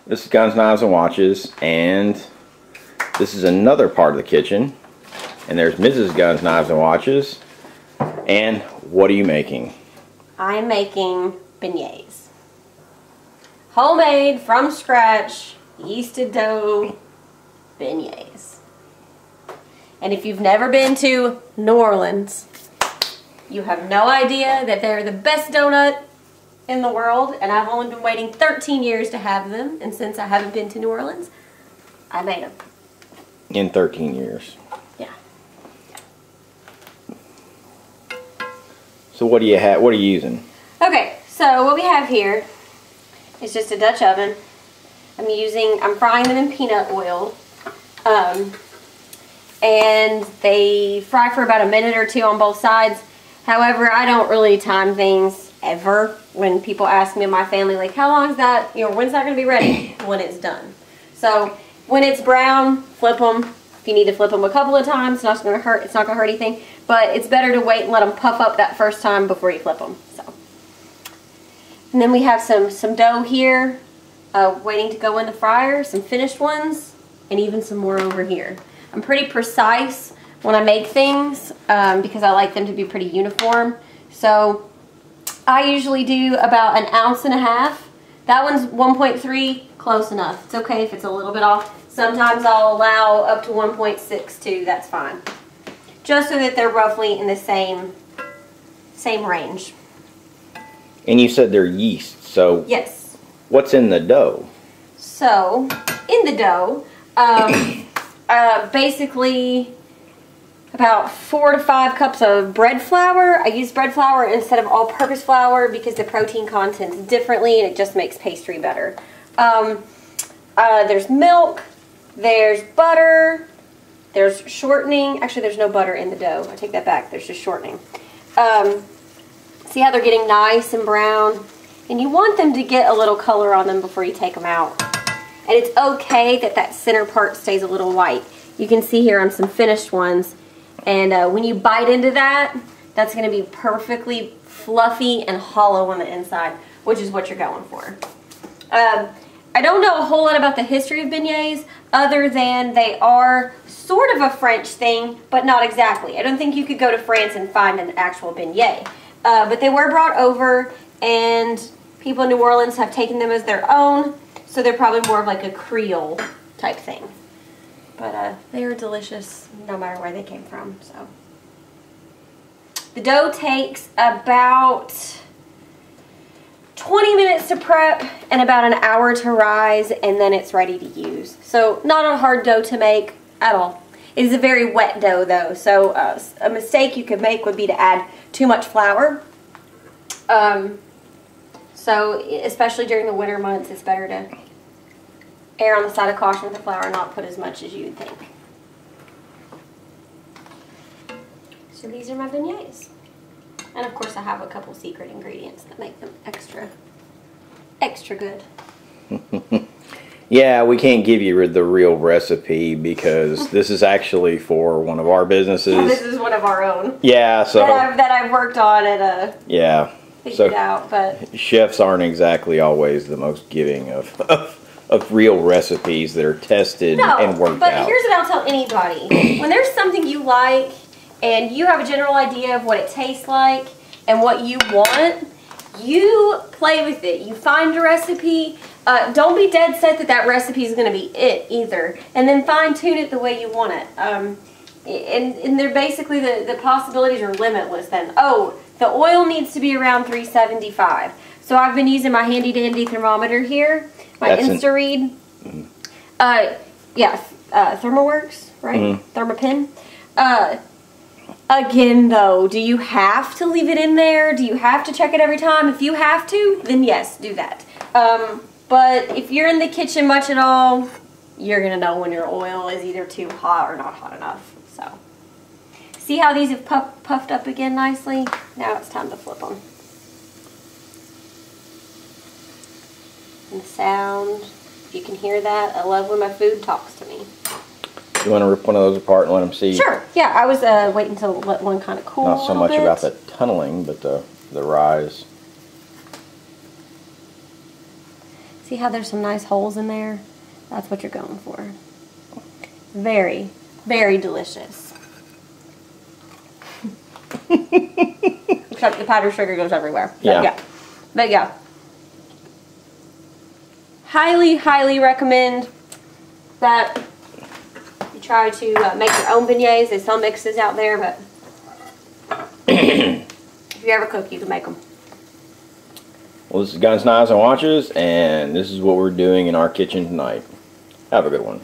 This is Guns, Knives, and Watches, and this is another part of the kitchen. And there's Mrs. Guns, Knives, and Watches. And what are you making? I'm making beignets. Homemade, from scratch, yeasted dough beignets. And if you've never been to New Orleans, you have no idea that they're the best donut in the world, and I've only been waiting 13 years to have them, and since I haven't been to New Orleans, I made them. In 13 years. Yeah. So what do you have? What are you using? Okay, so what we have here is just a Dutch oven. I'm frying them in peanut oil. And they fry for about a minute or two on both sides. However, I don't really time things ever when people ask me in my family, like, how long is that, when's that going to be ready? When it's done. So when it's brown, flip them. If you need to flip them a couple of times, it's not going to hurt. It's not going to hurt anything. But it's better to wait and let them puff up that first time before you flip them. So, and then we have some dough here, waiting to go in the fryer. Some finished ones, and even some more over here. I'm pretty precise when I make things because I like them to be pretty uniform. So I usually do about 1.5 ounces. That one's 1.3, close enough. It's okay if it's a little bit off. Sometimes I'll allow up to 1.62, that's fine. Just so that they're roughly in the same range. And you said they're yeast, so yes. What's in the dough? So, in the dough, basically about 4 to 5 cups of bread flour. I use bread flour instead of all-purpose flour because the protein content's differently and it just makes pastry better. There's milk, there's butter, there's shortening. Actually, there's no butter in the dough. I take that back. There's just shortening. See how they're getting nice and brown? And you want them to get a little color on them before you take them out. And it's okay that that center part stays a little white. You can see here on some finished ones. And when you bite into that, that's going to be perfectly fluffy and hollow on the inside, which is what you're going for. I don't know a whole lot about the history of beignets, other than they are sort of a French thing, but not exactly. I don't think you could go to France and find an actual beignet. But they were brought over, and people in New Orleans have taken them as their own, so they're probably more of like a Creole type thing. But they are delicious no matter where they came from. So the dough takes about 20 minutes to prep and about an hour to rise, and then it's ready to use. So not a hard dough to make at all. It is a very wet dough though, so a mistake you could make would be to add too much flour. So especially during the winter months, it's better to err on the side of caution with the flour and not put as much as you'd think. So these are my beignets. And of course I have a couple secret ingredients that make them extra good. Yeah, we can't give you the real recipe because this is actually for one of our businesses. Yeah, this is one of our own. Yeah, so that I've worked on and yeah, figured out, but chefs aren't exactly always the most giving of real recipes that are tested and worked out. But here's what I'll tell anybody. When there's something you like and you have a general idea of what it tastes like and what you want, you play with it. You find a recipe. Don't be dead set that recipe is going to be it either. And then fine tune it the way you want it. And they're basically, the possibilities are limitless then. Oh, the oil needs to be around 375. So I've been using my handy dandy thermometer here. My InstaRead. ThermoWorks, right? Thermopin. Again, though, do you have to leave it in there? Do you have to check it every time? If you have to, then yes, do that. But if you're in the kitchen much at all, you're going to know when your oil is either too hot or not hot enough. So, see how these have puffed up again nicely? Now it's time to flip them. And the sound, if you can hear that, I love when my food talks to me. You want to rip one of those apart and let them see? Sure. Yeah, I was waiting to let one kind of cool Not so much about the tunneling, but the rise. See how there's some nice holes in there? That's what you're going for. Very, very delicious. Except the powdered sugar goes everywhere. But yeah. Highly, highly recommend that you try to make your own beignets. There's some mixes out there, but if you ever cook, you can make them. Well, this is Guns, Knives, and Watches, and this is what we're doing in our kitchen tonight. Have a good one.